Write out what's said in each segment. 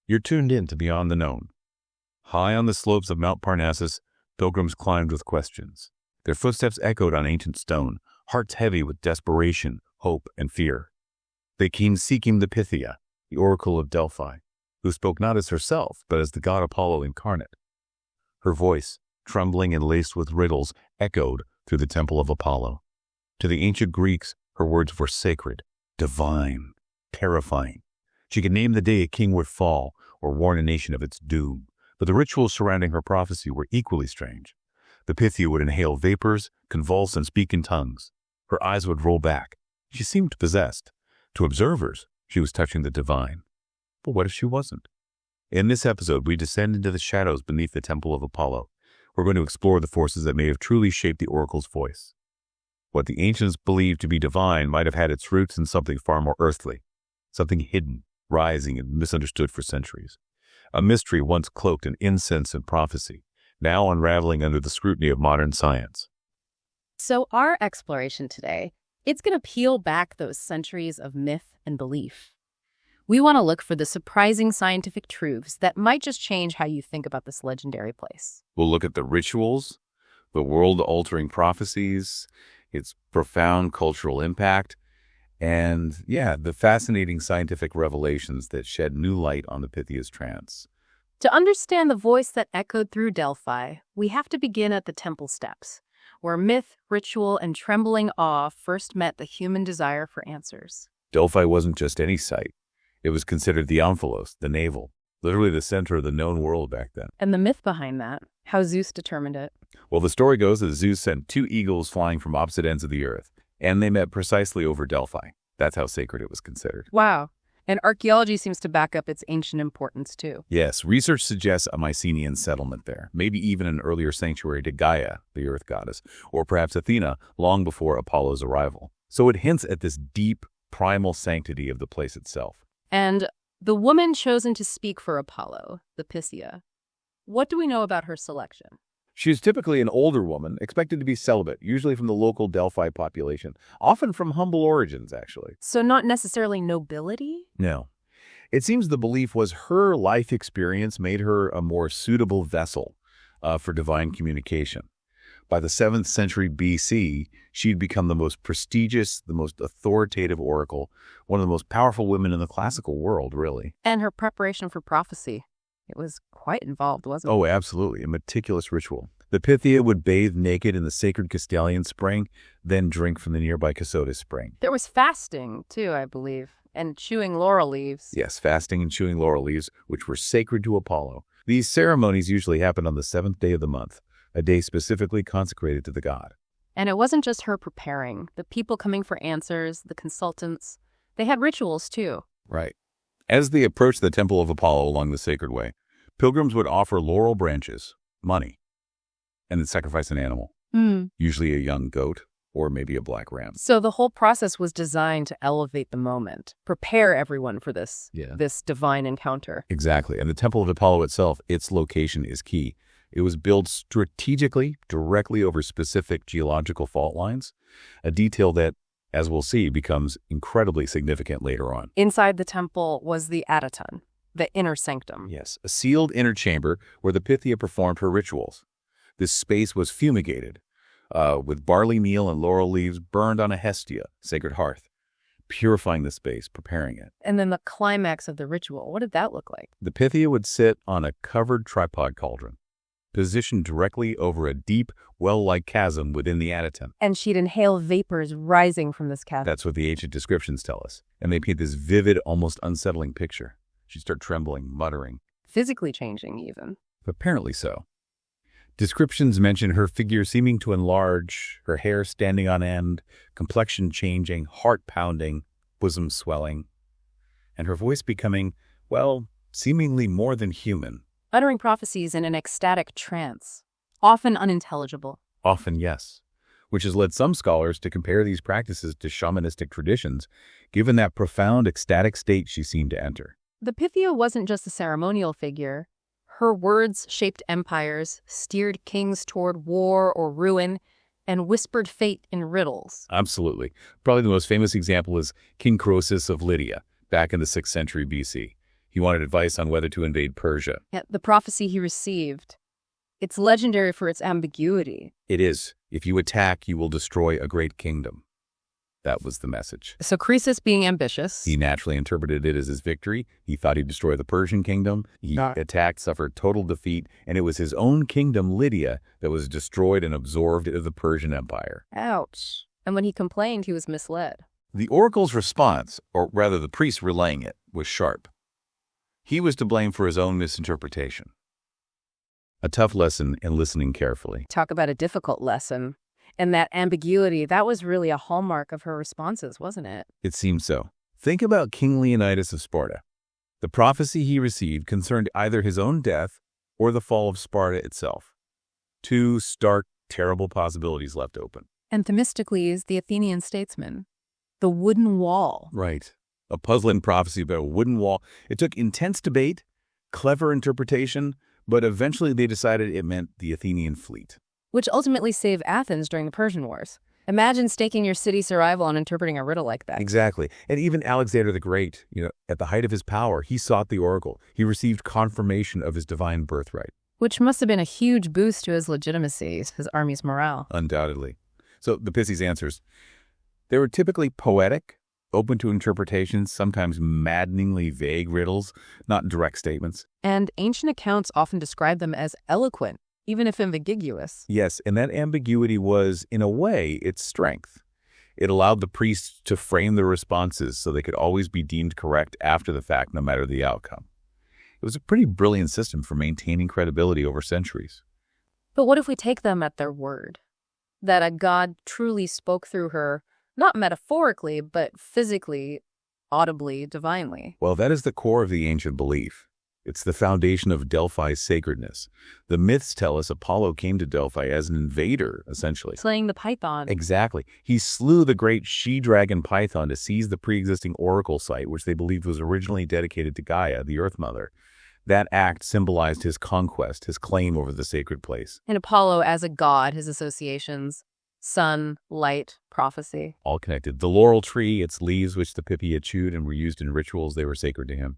You're tuned in to Beyond the Known. High on the slopes of Mount Parnassus, pilgrims climbed with questions. Their footsteps echoed on ancient stone, hearts heavy with desperation, hope, and fear. They came seeking the Pythia, the Oracle of Delphi, who spoke not as herself, but as the god Apollo incarnate. Her voice, trembling and laced with riddles, echoed through the temple of Apollo. To the ancient Greeks, her words were sacred, divine, terrifying. She could name the day a king would fall or warn a nation of its doom, but the rituals surrounding her prophecy were equally strange. The Pythia would inhale vapors, convulse, and speak in tongues. Her eyes would roll back. She seemed possessed. To observers, she was touching the divine. But what if she wasn't? In this episode, we descend into the shadows beneath the temple of Apollo. We're going to explore the forces that may have truly shaped the oracle's voice. What the ancients believed to be divine might have had its roots in something far more earthly, something hidden, rising, and misunderstood for centuries. A mystery once cloaked in incense and prophecy, now unraveling under the scrutiny of modern science. So our exploration today, it's going to peel back those centuries of myth and belief. We want to look for the surprising scientific truths that might just change how you think about this legendary place. We'll look at the rituals, the world-altering prophecies, its profound cultural impact, and, the fascinating scientific revelations that shed new light on the Pythia's trance. To understand the voice that echoed through Delphi, we have to begin at the temple steps, where myth, ritual, and trembling awe first met the human desire for answers. Delphi wasn't just any site. It was considered the omphalos, the navel, literally the center of the known world back then. And the myth behind that, how Zeus determined it. Well, the story goes that Zeus sent two eagles flying from opposite ends of the earth, and they met precisely over Delphi. That's how sacred it was considered. Wow. And archaeology seems to back up its ancient importance, too. Yes, research suggests a Mycenaean settlement there, maybe even an earlier sanctuary to Gaia, the earth goddess, or perhaps Athena, long before Apollo's arrival. So it hints at this deep, primal sanctity of the place itself. And the woman chosen to speak for Apollo, the Pythia, what do we know about her selection? She is typically an older woman, expected to be celibate, usually from the local Delphi population, often from humble origins, actually. So not necessarily nobility? No. It seems the belief was her life experience made her a more suitable vessel for divine communication. By the 7th century BC, she'd become the most prestigious, the most authoritative oracle, one of the most powerful women in the classical world, really. And her preparation for prophecy. It was quite involved, wasn't it? Oh, absolutely. A meticulous ritual. The Pythia would bathe naked in the sacred Castalian spring, then drink from the nearby Cassotis spring. There was fasting, too, I believe, and chewing laurel leaves. Yes, fasting and chewing laurel leaves, which were sacred to Apollo. These ceremonies usually happened on the 7th day of the month, a day specifically consecrated to the god. And it wasn't just her preparing. The people coming for answers, the consultants, they had rituals, too. Right. As they approached the temple of Apollo along the sacred way, pilgrims would offer laurel branches, money, and then sacrifice an animal, usually a young goat or maybe a black ram. So the whole process was designed to elevate the moment, prepare everyone for this divine encounter. Exactly. And the temple of Apollo itself, its location is key. It was built strategically, directly over specific geological fault lines, a detail that, as we'll see, becomes incredibly significant later on. Inside the temple was the Adyton, the inner sanctum. Yes, a sealed inner chamber where the Pythia performed her rituals. This space was fumigated, with barley meal and laurel leaves burned on a hestia, sacred hearth, purifying the space, preparing it. And then the climax of the ritual, what did that look like? The Pythia would sit on a covered tripod cauldron, positioned directly over a deep, well-like chasm within the Adyton. And she'd inhale vapors rising from this chasm. That's what the ancient descriptions tell us. And they paint this vivid, almost unsettling picture. She'd start trembling, muttering. Physically changing, even. Apparently so. Descriptions mention her figure seeming to enlarge, her hair standing on end, complexion changing, heart pounding, bosom swelling, and her voice becoming, seemingly more than human. Uttering prophecies in an ecstatic trance, often unintelligible. Often, yes, which has led some scholars to compare these practices to shamanistic traditions, given that profound ecstatic state she seemed to enter. The Pythia wasn't just a ceremonial figure. Her words shaped empires, steered kings toward war or ruin, and whispered fate in riddles. Absolutely. Probably the most famous example is King Croesus of Lydia, back in the 6th century BC. He wanted advice on whether to invade Persia. Yet the prophecy he received, it's legendary for its ambiguity. It is. If you attack, you will destroy a great kingdom. That was the message. So Croesus, being ambitious, He naturally interpreted it as his victory. He thought he'd destroy the Persian kingdom. He attacked, suffered total defeat, and it was his own kingdom, Lydia, that was destroyed and absorbed into the Persian Empire. ouch. And when he complained, he was misled. The oracle's response, or rather the priest relaying it, was sharp. He was to blame for his own misinterpretation. A tough lesson in listening carefully. Talk about a difficult lesson. And that ambiguity, that was really a hallmark of her responses, wasn't it? It seems so. Think about King Leonidas of Sparta. The prophecy he received concerned either his own death or the fall of Sparta itself. Two stark, terrible possibilities left open. And Themistocles, the Athenian statesman, the wooden wall. Right. A puzzling prophecy about a wooden wall. It took intense debate, clever interpretation, but eventually they decided it meant the Athenian fleet. Which ultimately saved Athens during the Persian Wars. Imagine staking your city's survival on interpreting a riddle like that. Exactly. And even Alexander the Great, at the height of his power, he sought the oracle. He received confirmation of his divine birthright. Which must have been a huge boost to his legitimacy, his army's morale. Undoubtedly. So the Pythia's answers, they were typically poetic, open to interpretations, sometimes maddeningly vague riddles, not direct statements. And ancient accounts often describe them as eloquent, even if ambiguous. Yes, and that ambiguity was, in a way, its strength. It allowed the priests to frame their responses so they could always be deemed correct after the fact, no matter the outcome. It was a pretty brilliant system for maintaining credibility over centuries. But what if we take them at their word? That a god truly spoke through her, not metaphorically, but physically, audibly, divinely. Well, that is the core of the ancient belief. It's the foundation of Delphi's sacredness. The myths tell us Apollo came to Delphi as an invader, essentially. Slaying the python. Exactly. He slew the great she-dragon Python to seize the pre-existing oracle site, which they believed was originally dedicated to Gaia, the Earth Mother. That act symbolized his conquest, his claim over the sacred place. And Apollo as a god, his associations, sun, light, prophecy. All connected. The laurel tree, its leaves, which the Pythia chewed and were used in rituals, they were sacred to him.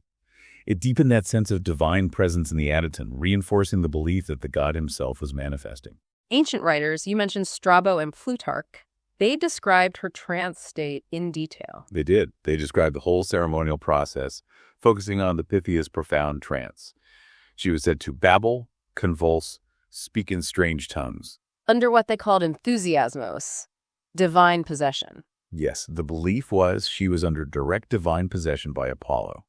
It deepened that sense of divine presence in the Adyton, reinforcing the belief that the god himself was manifesting. Ancient writers, you mentioned Strabo and Plutarch, they described her trance state in detail. They did. They described the whole ceremonial process, focusing on the Pythia's profound trance. She was said to babble, convulse, speak in strange tongues. Under what they called enthusiasmos, divine possession. Yes, the belief was she was under direct divine possession by Apollo.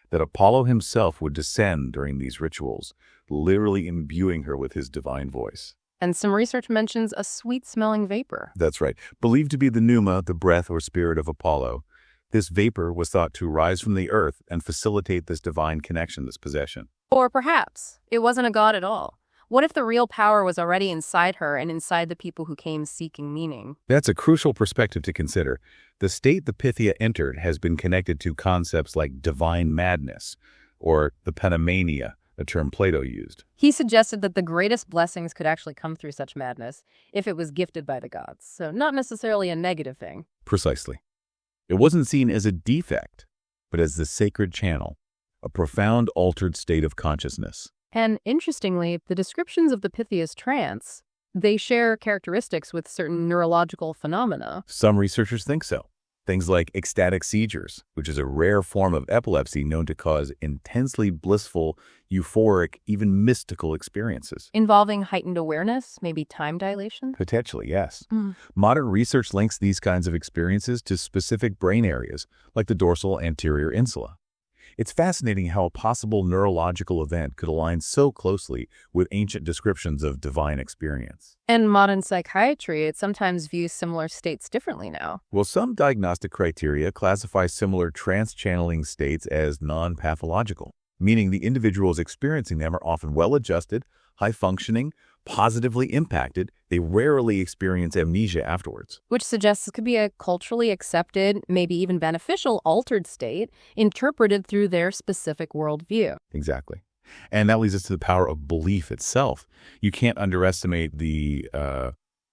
That Apollo himself would descend during these rituals, literally imbuing her with his divine voice. And some research mentions a sweet-smelling vapor. That's right. Believed to be the pneuma, the breath or spirit of Apollo, this vapor was thought to rise from the earth and facilitate this divine connection, this possession. Or perhaps it wasn't a god at all. What if the real power was already inside her and inside the people who came seeking meaning? That's a crucial perspective to consider. The state the Pythia entered has been connected to concepts like divine madness, or the panomania, a term Plato used. He suggested that the greatest blessings could actually come through such madness if it was gifted by the gods, so not necessarily a negative thing. Precisely. It wasn't seen as a defect, but as the sacred channel, a profound altered state of consciousness. And interestingly, the descriptions of the Pythia's trance, they share characteristics with certain neurological phenomena. Some researchers think so. Things like ecstatic seizures, which is a rare form of epilepsy known to cause intensely blissful, euphoric, even mystical experiences. Involving heightened awareness, maybe time dilation? Potentially, yes. Modern research links these kinds of experiences to specific brain areas, like the dorsal anterior insula. It's fascinating how a possible neurological event could align so closely with ancient descriptions of divine experience. And modern psychiatry, it sometimes views similar states differently now. Well, some diagnostic criteria classify similar trance-channeling states as non-pathological, meaning the individuals experiencing them are often well-adjusted, high-functioning, positively impacted. They rarely experience amnesia afterwards. Which suggests it could be a culturally accepted, maybe even beneficial altered state interpreted through their specific worldview. Exactly. And that leads us to the power of belief itself. You can't underestimate the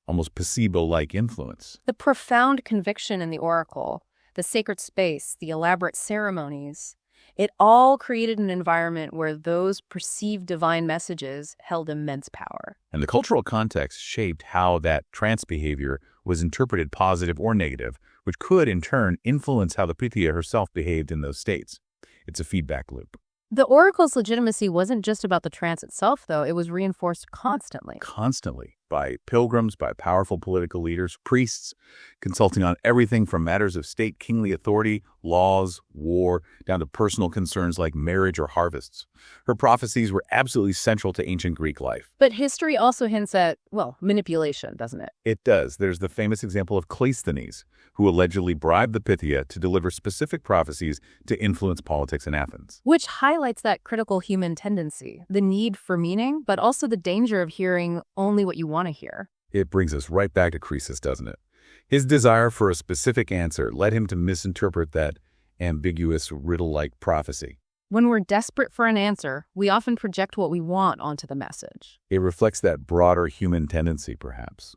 almost placebo-like influence. The profound conviction in the oracle, the sacred space, the elaborate ceremonies, It all created an environment where those perceived divine messages held immense power. And the cultural context shaped how that trance behavior was interpreted, positive or negative, which could, in turn, influence how the pythia herself behaved in those states. It's a feedback loop. The oracle's legitimacy wasn't just about the trance itself, though. It was reinforced constantly. Constantly. By pilgrims, by powerful political leaders, priests, consulting on everything from matters of state kingly authority, laws, war, down to personal concerns like marriage or harvests. Her prophecies were absolutely central to ancient Greek life. But history also hints at, manipulation, doesn't it? It does. There's the famous example of Cleisthenes, who allegedly bribed the pythia to deliver specific prophecies to influence politics in Athens. Which highlights that critical human tendency, the need for meaning, but also the danger of hearing only what you want to hear. It brings us right back to Croesus, doesn't it? His desire for a specific answer led him to misinterpret that ambiguous, riddle-like prophecy. When we're desperate for an answer, we often project what we want onto the message. It reflects that broader human tendency, perhaps,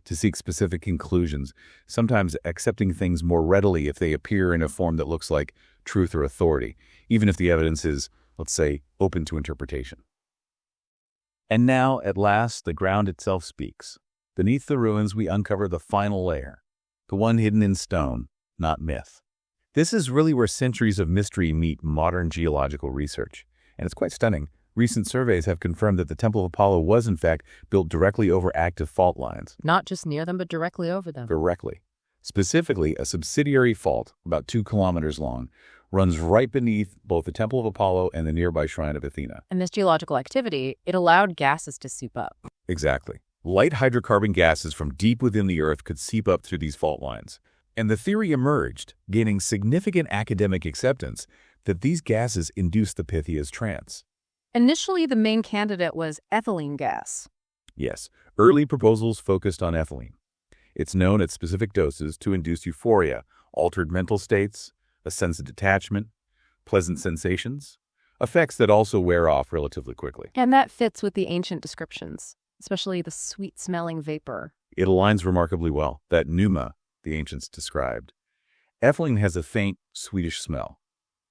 to seek specific conclusions, sometimes accepting things more readily if they appear in a form that looks like truth or authority, even if the evidence is, let's say, open to interpretation. And now, at last, the ground itself speaks. Beneath the ruins, we uncover the final layer, the one hidden in stone, not myth. This is really where centuries of mystery meet modern geological research, and it's quite stunning. Recent surveys have confirmed that the Temple of Apollo was, in fact, built directly over active fault lines. Not just near them, but directly over them. Directly. Specifically, a subsidiary fault, about 2 kilometers long, runs right beneath both the Temple of Apollo and the nearby shrine of Athena. And this geological activity, it allowed gases to seep up. Exactly. Light hydrocarbon gases from deep within the Earth could seep up through these fault lines. And the theory emerged, gaining significant academic acceptance, that these gases induce the pythia's trance. Initially, the main candidate was ethylene gas. Yes, early proposals focused on ethylene. It's known at specific doses to induce euphoria, altered mental states, a sense of detachment, pleasant sensations, effects that also wear off relatively quickly. And that fits with the ancient descriptions, especially the sweet-smelling vapor. It aligns remarkably well, that pneuma the ancients described. Ethylene has a faint, sweetish smell.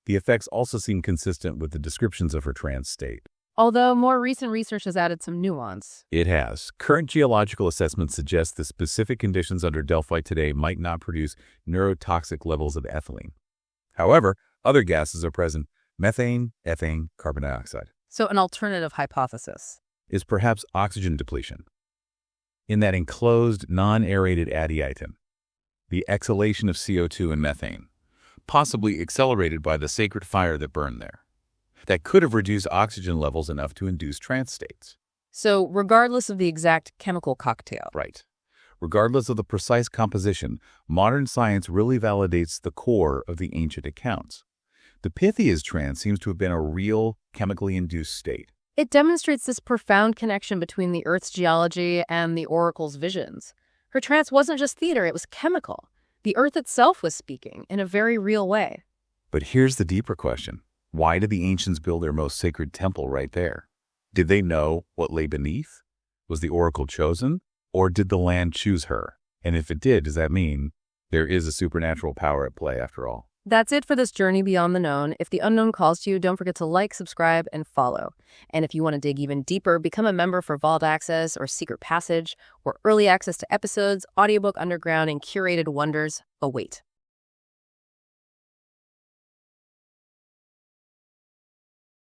The effects also seem consistent with the descriptions of her trance state. Although more recent research has added some nuance. It has. Current geological assessments suggest the specific conditions under Delphi today might not produce neurotoxic levels of ethylene. However, other gases are present: methane, ethane, carbon dioxide. So an alternative hypothesis is perhaps oxygen depletion. In that enclosed, non-aerated adiaton, the exhalation of CO2 and methane, possibly accelerated by the sacred fire that burned there, that could have reduced oxygen levels enough to induce trance states. So regardless of the exact chemical cocktail. Right. Regardless of the precise composition, modern science really validates the core of the ancient accounts. The pythia's trance seems to have been a real, chemically induced state. It demonstrates this profound connection between the Earth's geology and the oracle's visions. Her trance wasn't just theater, it was chemical. The Earth itself was speaking in a very real way. But here's the deeper question. Why did the ancients build their most sacred temple right there? Did they know what lay beneath? Was the oracle chosen? Or did the land choose her? And if it did, does that mean there is a supernatural power at play after all? That's it for this journey beyond the known. If the unknown calls to you, don't forget to like, subscribe, and follow. And if you want to dig even deeper, become a member for Vault Access or Secret Passage, where early access to episodes, audiobook underground, and curated wonders await.